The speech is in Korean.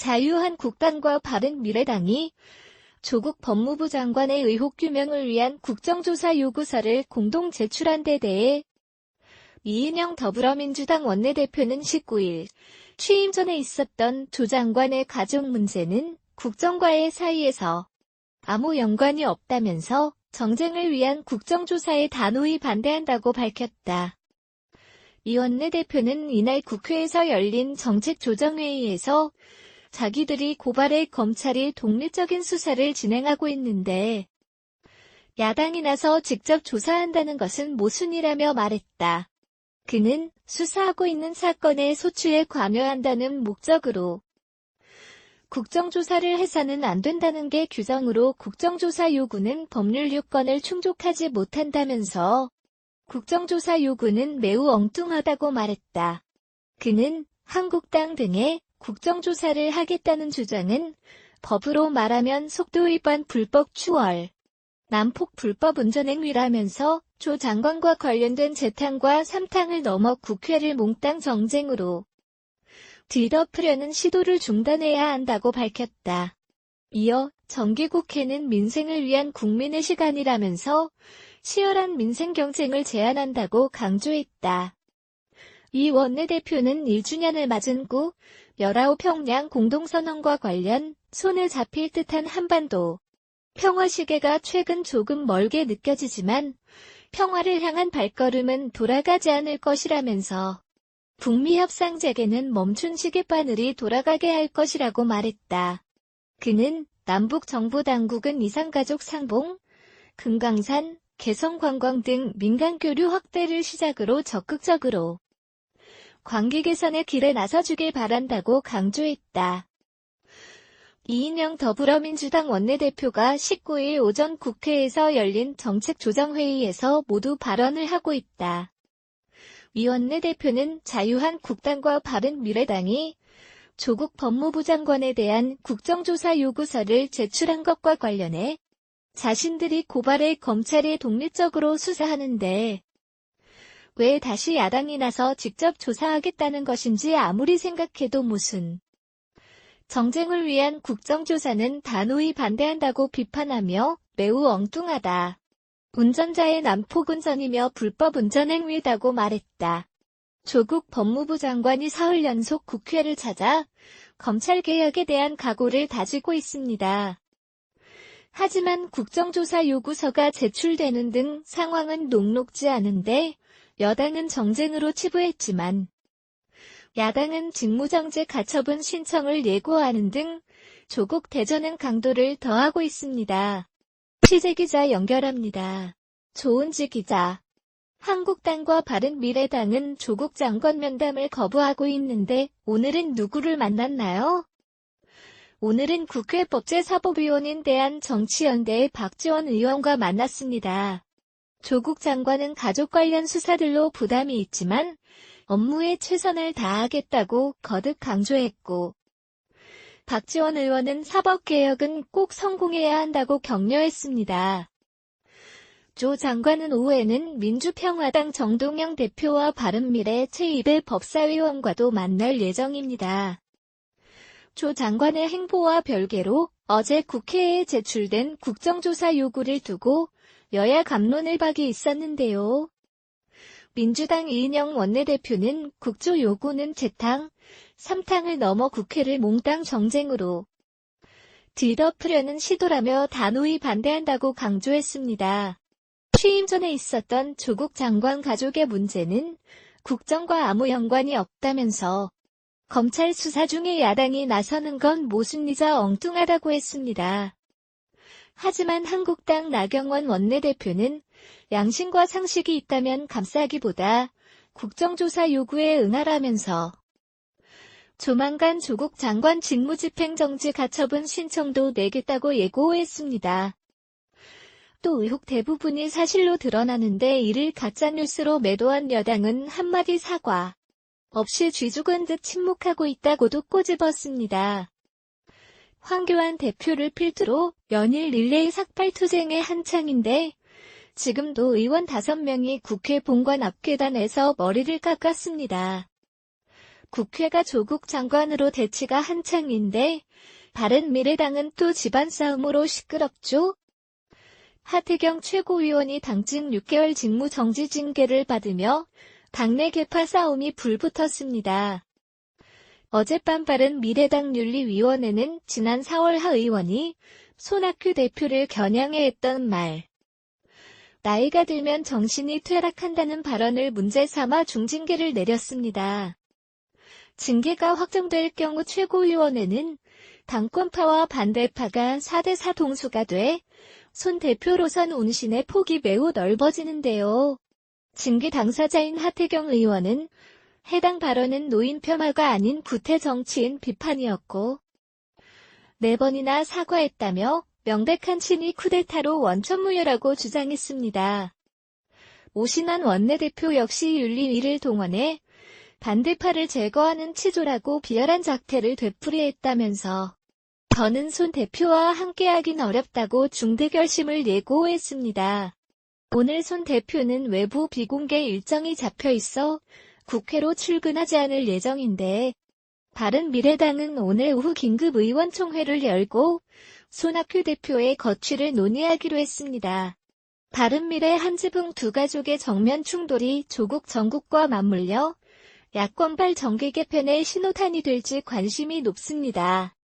자유한국당과 바른미래당이 조국 법무부 장관의 의혹 규명을 위한 국정조사 요구서를 공동 제출한 데 대해 이인영 더불어민주당 원내대표는 19일 취임 전에 있었던 조 장관의 가족 문제는 국정과의 사이에서 아무 연관이 없다면서 정쟁을 위한 국정조사에 단호히 반대한다고 밝혔다. 이 원내대표는 이날 국회에서 열린 정책조정회의에서 자기들이 고발해 검찰이 독립적인 수사를 진행하고 있는데 야당이 나서 직접 조사한다는 것은 모순이라며 말했다. 그는 수사하고 있는 사건의 소추에 관여한다는 목적으로 국정조사를 해서는 안 된다는 게 규정으로 국정조사 요구는 법률 요건을 충족하지 못한다면서 국정조사 요구는 매우 엉뚱하다고 말했다. 그는 한국당 등의 국정조사를 하겠다는 주장은 법으로 말하면 속도위반 불법 추월, 난폭 불법 운전행위라면서 조 장관과 관련된 재탕과 삼탕을 넘어 국회를 몽땅 정쟁으로 뒤덮으려는 시도를 중단해야 한다고 밝혔다. 이어 정기국회는 민생을 위한 국민의 시간이라면서 치열한 민생 경쟁을 제안한다고 강조했다. 이 원내대표는 1주년을 맞은 9.19 평양 공동선언과 관련 손에 잡힐 듯한 한반도 평화 시계가 최근 조금 멀게 느껴지지만 평화를 향한 발걸음은 돌아가지 않을 것이라면서 북미 협상 재개는 멈춘 시계바늘이 돌아가게 할 것이라고 말했다. 그는 남북 정부 당국은 이산가족 상봉, 금강산, 개성관광 등 민간 교류 확대를 시작으로 적극적으로 관계 개선의 길에 나서주길 바란다고 강조했다. 이인영 더불어민주당 원내대표가 19일 오전 국회에서 열린 정책조정회의에서 모두 발언을 하고 있다. 이 원내대표는 자유한국당과 바른미래당이 조국 법무부 장관에 대한 국정조사 요구서를 제출한 것과 관련해 자신들이 고발해 검찰이 독립적으로 수사하는데 왜 다시 야당이 나서 직접 조사하겠다는 것인지 아무리 생각해도 모순. 정쟁을 위한 국정조사는 단호히 반대한다고 비판하며 매우 엉뚱하다. 운전자의 난폭운전이며 불법 운전행위다고 말했다. 조국 법무부 장관이 사흘 연속 국회를 찾아 검찰개혁에 대한 각오를 다지고 있습니다. 하지만 국정조사 요구서가 제출되는 등 상황은 녹록지 않은데 여당은 정쟁으로 치부했지만 야당은 직무정지 가처분 신청을 예고하는 등 조국 대전은 강도를 더하고 있습니다. 취재기자 연결합니다. 조은지 기자. 한국당과 바른미래당은 조국 장관 면담을 거부하고 있는데 오늘은 누구를 만났나요? 오늘은 국회 법제사법위원인 대한정치연대의 박지원 의원과 만났습니다. 조국 장관은 가족 관련 수사들로 부담이 있지만 업무에 최선을 다하겠다고 거듭 강조했고 박지원 의원은 사법개혁은 꼭 성공해야 한다고 격려했습니다. 조 장관은 오후에는 민주평화당 정동영 대표와 바른미래 최이배 법사위원과도 만날 예정입니다. 조 장관의 행보와 별개로 어제 국회에 제출된 국정조사 요구를 두고 여야 갑론을박이 있었는데요. 민주당 이인영 원내대표는 국조 요구는 재탕, 삼탕을 넘어 국회를 몽땅 정쟁으로 뒤덮으려는 시도라며 단호히 반대한다고 강조했습니다. 취임 전에 있었던 조국 장관 가족의 문제는 국정과 아무 연관이 없다면서 검찰 수사 중에 야당이 나서는 건 모순이자 엉뚱하다고 했습니다. 하지만 한국당 나경원 원내대표는 양심과 상식이 있다면 감싸기보다 국정조사 요구에 응하라면서 조만간 조국 장관 직무집행정지 가처분 신청도 내겠다고 예고했습니다. 또 의혹 대부분이 사실로 드러나는데 이를 가짜뉴스로 매도한 여당은 한마디 사과 없이 쥐죽은 듯 침묵하고 있다고도 꼬집었습니다. 황교안 대표를 필두로 연일 릴레이 삭발투쟁의 한창인데 지금도 의원 5명이 국회 본관 앞 계단에서 머리를 깎았습니다. 국회가 조국 장관으로 대치가 한창인데 바른미래당은 또 집안 싸움으로 시끄럽죠. 하태경 최고위원이 당직 6개월 직무정지 징계를 받으며 당내 계파 싸움이 불붙었습니다. 어젯밤 바른미래당 윤리위원회는 지난 4월 하 의원이 손학규 대표를 겨냥해 했던 말, 나이가 들면 정신이 퇴락한다는 발언을 문제 삼아 중징계를 내렸습니다. 징계가 확정될 경우 최고위원회는 당권파와 반대파가 4대4 동수가 돼 손 대표로선 운신의 폭이 매우 넓어지는데요. 징계 당사자인 하태경 의원은 해당 발언은 노인 폄하가 아닌 구태 정치인 비판이었고 4번이나 사과했다며 명백한 친위 쿠데타로 원천무효라고 주장했습니다. 오신환 원내대표 역시 윤리위를 동원해 반대파를 제거하는 치조라고 비열한 작태를 되풀이했다면서 저는 손 대표와 함께하긴 어렵다고 중대결심을 예고했습니다. 오늘 손 대표는 외부 비공개 일정이 잡혀 있어 국회로 출근하지 않을 예정인데 바른미래당은 오늘 오후 긴급 의원총회를 열고 손학규 대표의 거취를 논의하기로 했습니다. 바른미래 한지붕 두 가족의 정면 충돌이 조국 정국과 맞물려 야권발 정계 개편의 신호탄이 될지 관심이 높습니다.